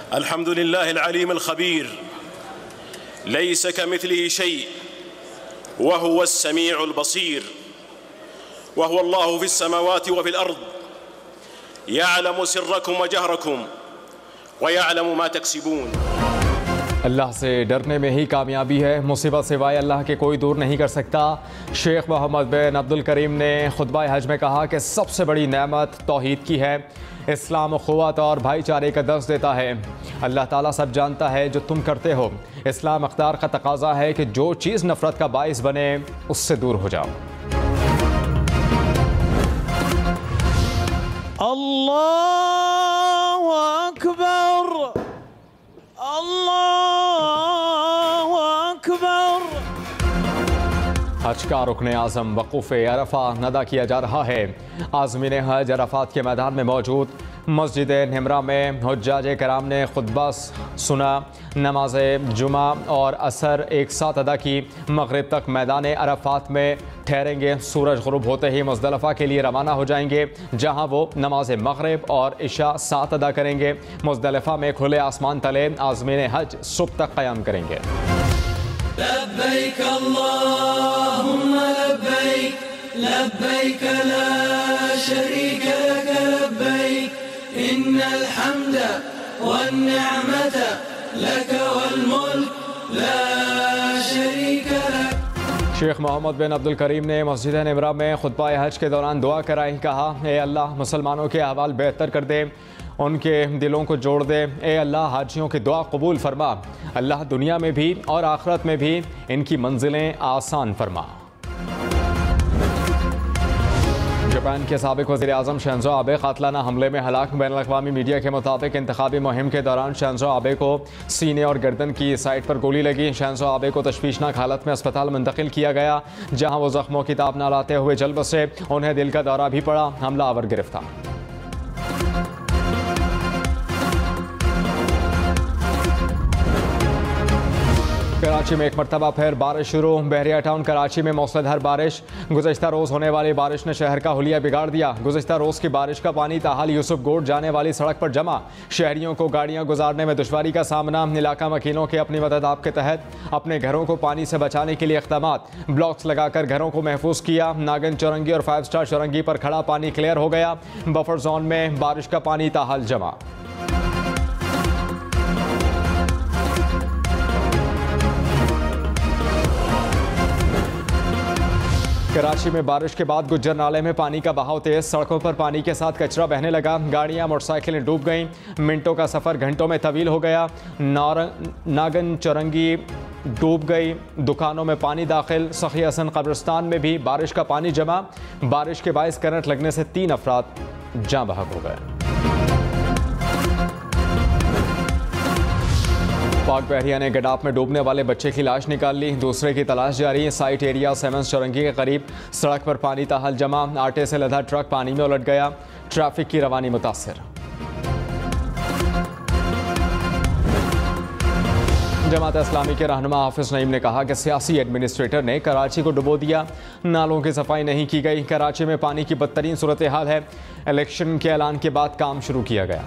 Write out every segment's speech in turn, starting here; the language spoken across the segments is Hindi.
अल्हम्दुलिल्लाहिल अलीमिल खबीर लैसा कमिथलिही शै व हुवस समीउल बसीर व हुवा अल्लाहु फिस समावाति व फिल अर्द यअलमु सिर्रकुम व जहरकुम व यअलमु मा तक्सिबून। अल्लाह से डरने में ही कामयाबी है, मुसीबत सिवाय अल्लाह के कोई दूर नहीं कर सकता। शेख मोहम्मद बिन अब्दुल करीम ने खुतबा हज में कहा कि सबसे बड़ी नेमत तौहीद की है। इस्लाम अख़ुवत और भाईचारे का दर्स देता है। अल्लाह ताला सब जानता है जो तुम करते हो। इस्लाम अख्तार का तकाजा है कि जो चीज़ नफ़रत का बाइस बने उससे दूर हो जाओ। अल्लाहु अकबर, अल्लाहु अकबर। हज का रुकन आज़म वक़ूफ़ अरफा अदा किया जा रहा है। आज़मीन हज अरफात के मैदान में मौजूद मस्जिद निमरा में हुज्जाज कराम ने खुतबा सुना, नमाज जुमा और असर एक साथ अदा की। मगरिब तक मैदान अरफात में ठहरेंगे। सूरज गुरूब होते ही मुज़दलिफ़ा के लिए रवाना हो जाएंगे, जहां वो नमाज मगरिब और इशा साथ अदा करेंगे। मुज़दलिफ़ा में खुले आसमान तले आज़मीन हज सुबह तक क़याम करेंगे। लब्बैक अल्लाहुम्मा लब्बैक, लब्बैक ला शरीक लक लब्बैक, इन्नल हम्द वन्निअमत लक वल मुल्क ला शरीक लक। शेख मोहम्मद बिन अब्दुल करीम ने मस्जिद निमरा में खुतबा हज के दौरान दुआ कराई। कहा, ए अल्लाह मुसलमानों के अहवाल बेहतर कर दे, उनके दिलों को जोड़ दे। ए अल्लाह हाजियों की दुआ कबूल फरमा। अल्लाह दुनिया में भी और आखिरत में भी इनकी मंजिलें आसान फरमा। जापान के साबिक वज़ीर आज़म शिंज़ो आबे क़ातलाना हमले में हलाक। बैनुल-अक़वामी मीडिया के मुताबिक इंतखाबी मुहिम के दौरान शिंज़ो आबे को सीने और गर्दन की साइड पर गोली लगी। शिंज़ो आबे को तशवीशनाक हालत में अस्पताल मुंतकिल किया गया, जहां वो ज़ख्मों की ताब न लाते हुए जल बसे। उन्हें दिल का दौरा भी पड़ा। हमलावर गिरफ्तार। कराची में एक मरतबा फिर बारिश शुरू। बहरिया टाउन कराची में मूसलाधार बारिश। गुज़श्ता रोज़ होने वाली बारिश ने शहर का हुलिया बिगाड़ दिया। गुज़श्ता रोज़ की बारिश का पानी ताहाल यूसुफ गोड जाने वाली सड़क पर जमा। शहरियों को गाड़ियां गुजारने में दुश्वारी का सामना। इलाका वकीलों के अपनी मदद आपके तहत अपने घरों को पानी से बचाने के लिए इक़दामात। ब्लॉक्स लगाकर घरों को महफूज किया। नागन चौरंगी और 5 स्टार चौरंगी पर खड़ा पानी क्लियर हो गया। बफर जोन में बारिश का पानी ताहाल जमा। कराची में बारिश के बाद गुज्जर नाले में पानी का बहाव तेज। सड़कों पर पानी के साथ कचरा बहने लगा। गाड़ियां मोटरसाइकिलें डूब गईं। मिनटों का सफ़र घंटों में तवील हो गया। नागन चौरंगी डूब गई। दुकानों में पानी दाखिल। सखी हसन कब्रिस्तान में भी बारिश का पानी जमा। बारिश के बायस करंट लगने से 3 अफराद जाँ बहक हो गए। पाक बहरिया ने गडाप में डूबने वाले बच्चे की लाश निकाल ली। दूसरे की तलाश जारी। साइट एरिया 7 चौरंगी के करीब सड़क पर पानी ताहाल जमा। आटे से लदा ट्रक पानी में उलट गया। ट्रैफिक की रवानी मुतासिर। जमात इस्लामी के रहनुमा हाफिज नईम ने कहा कि सियासी एडमिनिस्ट्रेटर ने कराची को डुबो दिया। नालों की सफाई नहीं की गई। कराची में पानी की बदतरीन सूरत हाल है। इलेक्शन के ऐलान के बाद काम शुरू किया गया।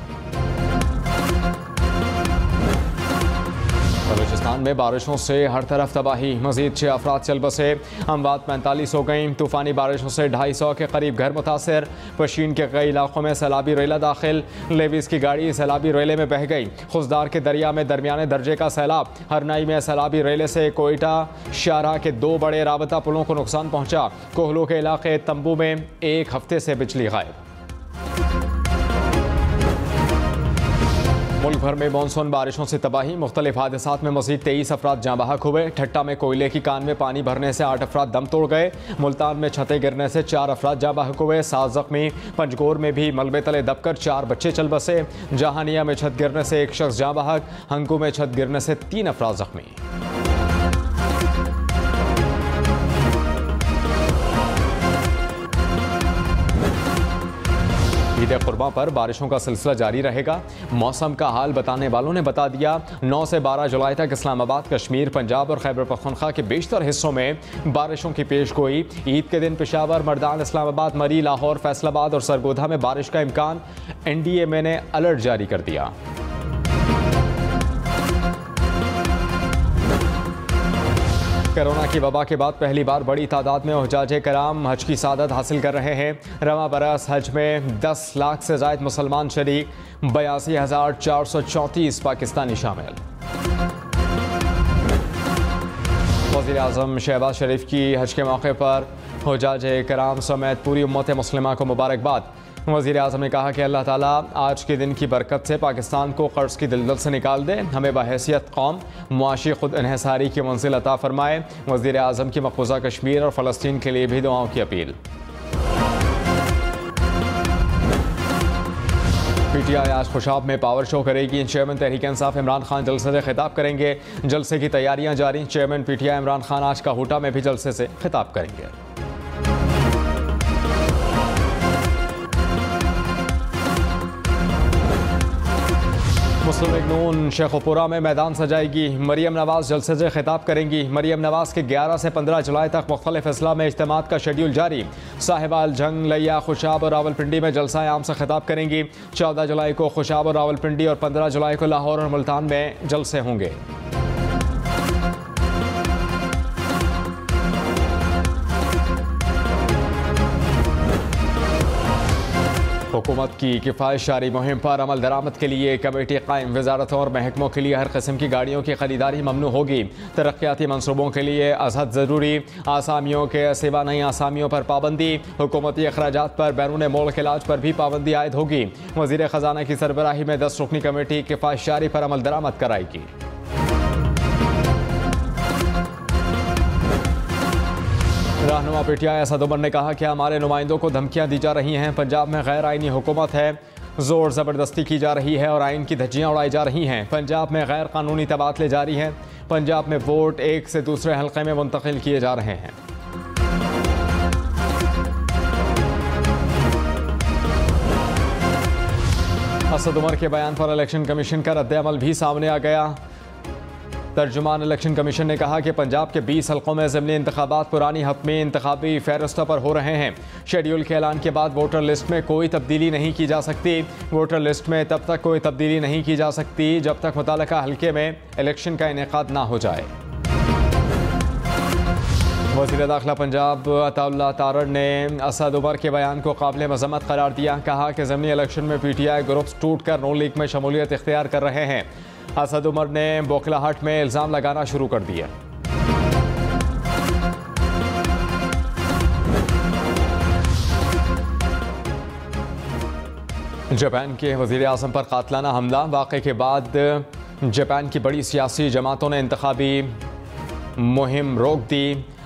बलूचिस्तान में बारिशों से हर तरफ तबाही। मजीद 6 अफराद चल बसे। अमवात 45 हो गई। तूफ़ानी बारिशों से 250 के करीब घर मुतासर। पशीन के कई इलाकों में सैलाबी रेला दाखिल। लेविस की गाड़ी सैलाबी रेले में बह गई। खुजदार के दरिया में दरमियाने दर्जे का सैलाब। हरनाई में सैलाबी रेले से कोयटा शाहरा के 2 बड़े राबता पुलों को नुकसान पहुँचा। कोहलों के इलाके तंबू में 1 हफ्ते से बिजली गायब। मुल्क भर में मानसून बारिशों से तबाही। मुख्तलिफ हादसात में मज़ीद 23 अफराद जाँ बहक हुए। ठट्टा में कोयले की कान में पानी भरने से 8 अफराद दम तोड़ गए। मुल्तान में छतें गिरने से 4 अफराद जाँ बहक हुए। 7 ज़ख्मी। पंजगोर में भी मलबे तले दबकर 4 बच्चे चल बसे। जहानिया में छत गिरने से 1 शख्स जाँ बहक। हंगू में छत गिरने से 3 अफराद ज़ख्मी। ईद कुर्बा पर बारिशों का सिलसिला जारी रहेगा। मौसम का हाल बताने वालों ने बता दिया 9 से 12 जुलाई तक इस्लामाबाद, कश्मीर, पंजाब और खैबर पख्तूनख्वा के बेशतर हिस्सों में बारिशों की पेशगोई। ईद के दिन पेशावर, मर्दान, इस्लामाबाद, मरी, लाहौर, फैसलाबाद और सरगोधा में बारिश का इम्कान। NDMA ने अलर्ट जारी कर दिया। कोरोना की वबा के बाद पहली बार बड़ी तादाद में हुज्जाजे कराम हज की सादत हासिल कर रहे हैं। रवा बरस हज में 10 लाख से ज़ायद मुसलमान शरीक, 82,434 पाकिस्तानी शामिल। वज़ीर-ए-आज़म शहबाज शरीफ की हज के मौके पर हुज्जाजे कराम समेत पूरी उम्मत मुस्लिमा को मुबारकबाद। वज़ीर-ए-आज़म ने कहा कि अल्लाह ताला आज के दिन की बरकत से पाकिस्तान को कर्ज की दलदल से निकाल दे, हमें बहैसियत कौम मुआशी खुद इन्हिसारी की मंजिल अता फरमाए। वज़ीर-ए-आज़म की मक़बूज़ा कश्मीर और फ़लस्तीन के लिए भी दुआओं की अपील। PTI आज खुशाब में पावर शो करेगी। चेयरमैन तहरीक इंसाफ इमरान खान जलसे से खिताब करेंगे। जलसे की तैयारियां जारी। चेयरमैन PTI इमरान खान आज काहूटा में भी जलसे से खिताब करेंगे। मुस्लिम लीग नून शेखुपुरा में मैदान सजाएगी। मरियम नवाज जलसे से खिताब करेंगी। मरियम नवाज के 11 से 15 जुलाई तक मुख्तलिफ अजला में इज्तिमात का शेड्यूल जारी। साहिबाल, जंग, लिया, खुशाब और रावलपिंडी में जलसा आम से खिताब करेंगी। 14 जुलाई को खुशाब और रावलपिंडी और 15 जुलाई को लाहौर और मुल्तान में जलसे होंगे। हुकूमत की किफ़ायतशारी मुहिम पर अमल दरामद के लिए कमेटी कायम। वजारतों और महकमों के लिए हर किस्म की गाड़ियों की खरीदारी ममनू होगी। तरक्याती मनसूबों के लिए अज़हद ज़रूरी। आसामियों के सिवा नई आसामियों पर पाबंदी। हुकूमती अखराजात पर बैरून मुल्क इलाज पर भी पाबंदी आयद होगी। वज़ीर ख़जाना की सरबराही में 10 रुकनी कमेटी किफ़ायतशारी पर अमल दरामद कराएगी। रहनुमा PTI असद उमर ने कहा कि हमारे नुमाइंदों को धमकियां दी जा रही हैं। पंजाब में गैर आइनी हुकूमत है, जोर ज़बरदस्ती की जा रही है और आइन की धज्जियां उड़ाई जा रही हैं। पंजाब में गैर कानूनी तबादले जारी हैं। पंजाब में वोट एक से दूसरे हल्के में मुंतकिल किए जा रहे हैं। असद उमर के बयान पर इलेक्शन कमीशन का रद्द-ए-अमल भी सामने आ गया। तर्जुमान इलेक्शन कमीशन ने कहा कि पंजाब के 20 हल्कों में ज़िमनी इंतखाबात पुरानी हतमी इंतखाबी फहरिस्तों पर हो रहे हैं। शेड्यूल के ऐलान के बाद वोटर लिस्ट में कोई तब्दीली नहीं की जा सकती। वोटर लिस्ट में तब तक कोई तब्दीली नहीं की जा सकती जब तक मुतालिका हल्के में इलेक्शन का इनेकाद ना हो जाए। वज़ीर दाखिला पंजाब अताउल्लाह तारड़ ने असद उमर के बयान को काबिल मज़म्मत करार दिया। कहा कि ज़िमनी इलेक्शन में PTI ग्रुप्स टूट कर नून लीग में शमूलियत इख्तियार कर रहे हैं। असद उमर ने बोखलाहट में इल्ज़ाम लगाना शुरू कर दिया। जापान के वज़ीर-ए-आज़म पर कातलाना हमला। वाक़े के बाद जापान की बड़ी सियासी जमातों ने इंतखाबी मुहिम रोक दी।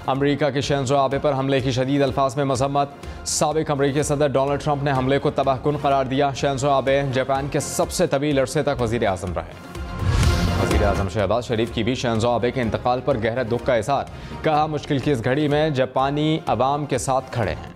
अमरीका के शिंज़ो आबे पर हमले की शदीद अल्फाज में मज़म्मत। साबिक़ अमरीकी सदर डोनाल्ड ट्रंप ने हमले को तबाहकुन करार दिया। शिंज़ो आबे जापान के सबसे तवील अरसे तक वज़ीर-ए-आज़म रहे। वज़ीर-ए-आज़म शहबाज शरीफ की भी शिंज़ो आबे के इंतकाल पर गहरा दुख का इज़हार। कहा मुश्किल की इस घड़ी में जापानी अवाम के साथ खड़े हैं।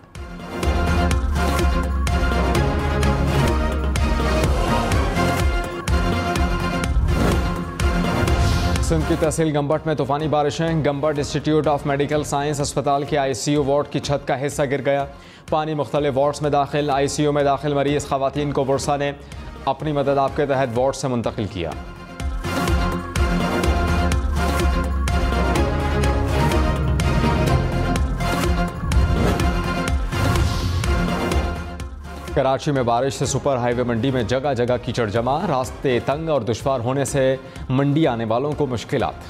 सिंध की तहसील गंबट में तूफानी बारिशें। Gambat institute of medical science अस्पताल के ICU वार्ड की छत का हिस्सा गिर गया। पानी मुख्तलिफ वार्ड्स में दाखिल। ICU में दाखिल मरीज ख़वातीन को बुरसा ने अपनी मदद आपके तहत वार्ड से मुंतकिल किया। कराची में बारिश से सुपर हाईवे मंडी में जगह जगह कीचड़ जमा। रास्ते तंग और दुश्वार होने से मंडी आने वालों को मुश्किलात।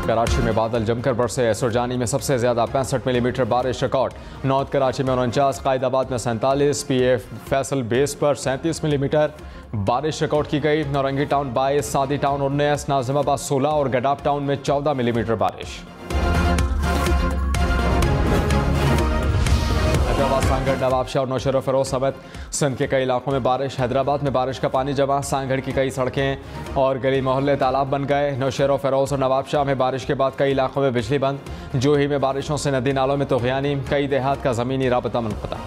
कराची में बादल जमकर बरसे। सुरजानी में सबसे ज्यादा 65 मिलीमीटर बारिश रिकॉर्ड। नॉर्थ कराची में 49, कायदाबाद में 47, PF फैसल बेस पर 37 मिलीमीटर बारिश रिकॉर्ड की गई। नौरंगी टाउन 22, सादी टाउन 19, नाजिमाबाद 16 और गडाप टाउन में 14 मिलीमीटर बारिश। हैदराबाद, सांगड़, नवाबशाह और नौशेरा फिरोज समेत सिंध के कई इलाकों में बारिश। हैदराबाद में बारिश का पानी जमा। सांगड़ की कई सड़कें और गली मोहल्ले तालाब बन गए। नौशेरा फिरोज और नवाबशाह में बारिश के बाद कई इलाकों में बिजली बंद। जोही में बारिशों से नदी नालों में तुग़यानी। कई देहात का ज़मीनी राबता मुनक़ता।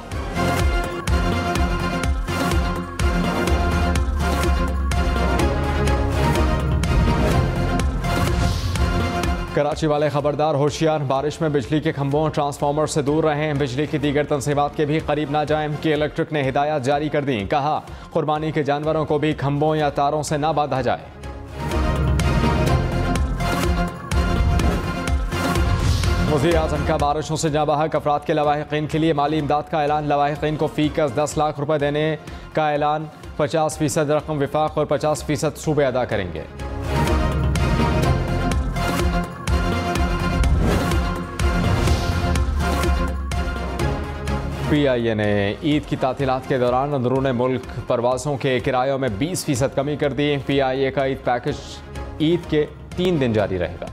कराची वाले खबरदार होशियार, बारिश में बिजली के खंभों ट्रांसफार्मर से दूर रहें, बिजली की दीगर तंसीबात के भी करीब ना जाएं कि इलेक्ट्रिक ने हिदायत जारी कर दी। कहा कुर्बानी के जानवरों को भी खंभों या तारों से ना बांधा जाए। वज़ीर-ए-आज़म का बारिशों से जाँ-बहक अफराद के लवाहिकीन के लिए माली इमदाद का ऐलान। लवाहिकीन को फीकस 10 लाख रुपए देने का ऐलान। 50% रकम विफाक और 50% सूबे अदा करेंगे। PIA ने ईद की तातीलात के दौरान अंदरूनी मुल्क परवाज़ों के किरायों में 20% कमी कर दी। PIA का ईद पैकेज ईद के 3 दिन जारी रहेगा।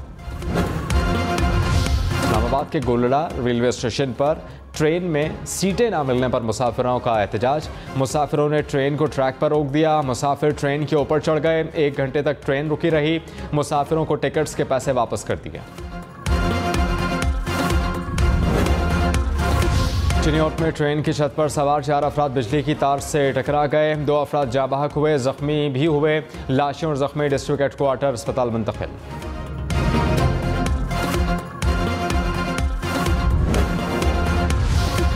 इस्लामाबाद के गोलड़ा रेलवे स्टेशन पर ट्रेन में सीटें ना मिलने पर मुसाफिरों का एहतजाज। मुसाफिरों ने ट्रेन को ट्रैक पर रोक दिया। मुसाफिर ट्रेन के ऊपर चढ़ गए। 1 घंटे तक ट्रेन रुकी रही। मुसाफिरों को टिकट्स के पैसे वापस कर दिए। चिनियोट में ट्रेन की छत पर सवार 4 अफराद बिजली की तार से टकरा गए। 2 अफराद जाँ-बहक हुए, जख्मी भी हुए। लाशें और जख्मी डिस्ट्रिक्ट हेडक्वार्टर अस्पताल मुंतकिल।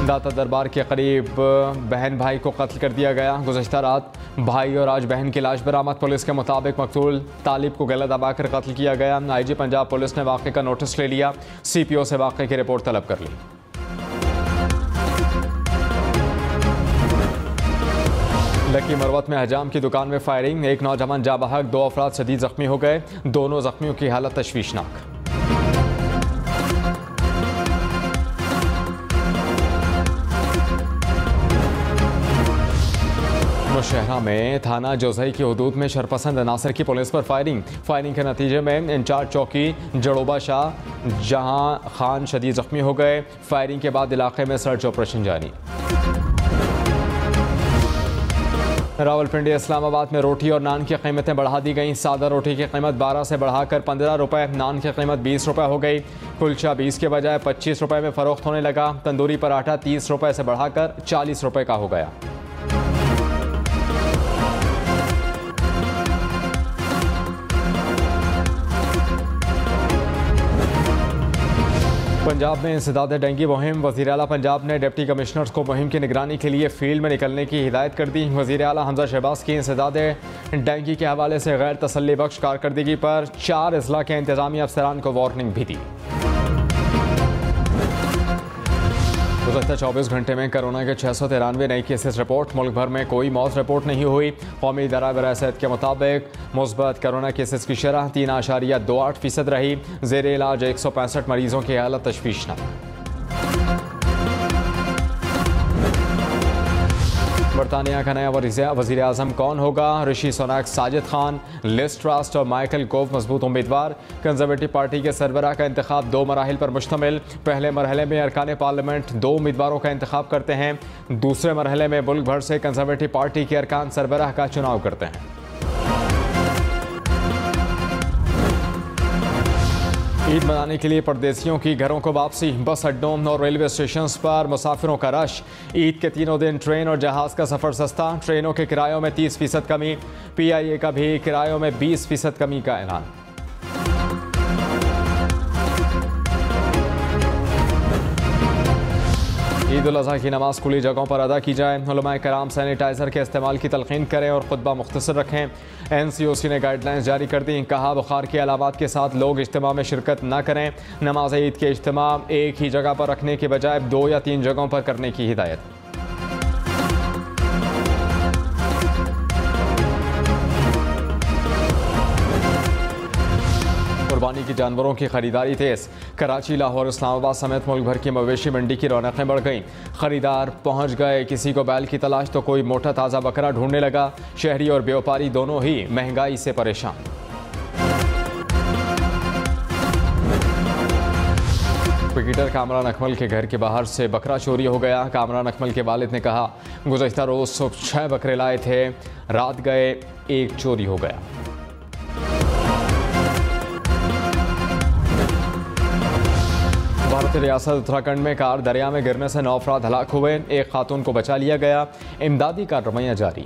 दाता दरबार के करीब बहन भाई को कत्ल कर दिया गया। गुज़श्ता रात भाई और आज बहन की लाश बरामद। पुलिस के मुताबिक मकतूल तालिब को गला दबाकर कत्ल किया गया। IG पंजाब पुलिस ने वाक़े का नोटिस ले लिया। CPO से वाक़े की रिपोर्ट तलब कर ली। लकी मरवत में हजाम की दुकान में फायरिंग। 1 नौजवान जाँ-बहक, 2 अफराद शदीद जख्मी हो गए। दोनों जख्मियों की हालत तशवीशनाक। नौशहरा में थाना जोजई की हदूद में शरपसंद अनासर की पुलिस पर फायरिंग के नतीजे में इंचार्ज चौकी जड़ोबा शाह जहां खान शदीद जख्मी हो गए। फायरिंग के बाद इलाके में सर्च ऑपरेशन जारी। रावलपिंडी इस्लामाबाद में रोटी और नान की कीमतें बढ़ा दी गई। सादा रोटी की कीमत 12 से बढ़ाकर 15 रुपए, नान की कीमत 20 रुपए हो गई। कुलचा 20 के बजाय 25 रुपए में फरोख्त होने लगा। तंदूरी पराठा 30 रुपए से बढ़ाकर 40 रुपए का हो गया। पंजाब में इंसदाद डेंगू मुहिम। वज़ीर आला पंजाब ने डिप्टी कमिश्नर्स को मुहिम की निगरानी के लिए फील्ड में निकलने की हिदायत कर दी। वज़ीर आला हमजा शहबाज की इंसदाद डेंगू के हवाले से गैर तसल्ली बख्श कारकर्दगी पर 4 अजला के इंतजामी अफसरान को वार्निंग भी दी। गुज़श्ता 24 घंटे में कोरोना के 693 नए केसेस रिपोर्ट। मुल्क भर में कोई मौत रिपोर्ट नहीं हुई। कौमी इदारा बराए सेहत के मुताबिक मुस्बत कोरोना केसेस की शरह 3.28% रही। ज़ेरे इलाज 165 मरीजों की हालत तशवीशनाक। बरतानिया का नया वज़ीर आज़म कौन होगा? ऋषि सुनक, साजिद खान, लिज ट्रस्ट और माइकल गोव मजबूत उम्मीदवार। कंजर्वेटिव पार्टी के सरबराह का इंतखाब 2 मराहिल पर मुश्तमिल। पहले मरहले में अरकान पार्लियामेंट 2 उम्मीदवारों का इंतखाब करते हैं। दूसरे मरहले में मुल्क भर से कंजर्वेटिव पार्टी के अरकान सरबराह का चुनाव करते हैं। ईद मनाने के लिए परदेसियों की घरों को वापसी। बस अड्डों और रेलवे स्टेशन पर मुसाफिरों का रश। ईद के 3 दिन ट्रेन और जहाज़ का सफ़र सस्ता। ट्रेनों के किरायों में 30% कमी। PIA का भी किरायों में 20% कमी का ऐलान। ईद उल अज़हा की नमाज खुली जगहों पर अदा की जाए। उलमाए कराम सैनिटाइज़र के इस्तेमाल की तलक़ीन करें और खुतबा मुख्तसर रखें। NCOC ने गाइडलाइंस जारी कर दी। कहा बुखार के अलामात के साथ लोग इज्तिमा में शिरकत न करें। नमाज ईद के इज्तिमा एक ही जगह पर रखने के बजाय 2 या 3 जगहों पर करने की हिदायत। कुर्बानी की जानवरों की खरीदारी तेज। कराची, लाहौर, इस्लामाबाद समेत मुल्क भर की मवेशी मंडी की रौनकें बढ़ गईं। खरीदार पहुंच गए। किसी को बैल की तलाश तो कोई मोटा ताज़ा बकरा ढूंढने लगा। शहरी और व्यापारी दोनों ही महंगाई से परेशान। क्रिकेटर कामरान अकमल के घर के बाहर से बकरा चोरी हो गया। कामरान अकमल के वालिद ने कहा गुज़श्ता रोज़ सुबह 6 बकरे लाए थे, रात गए 1 चोरी हो गया। भारतीय रियासत उत्तराखंड में कार दरिया में गिरने से 9 अफराद हलाक हुए। 1 खातून को बचा लिया गया। इमदादी कार्रवाइयाँ जारी।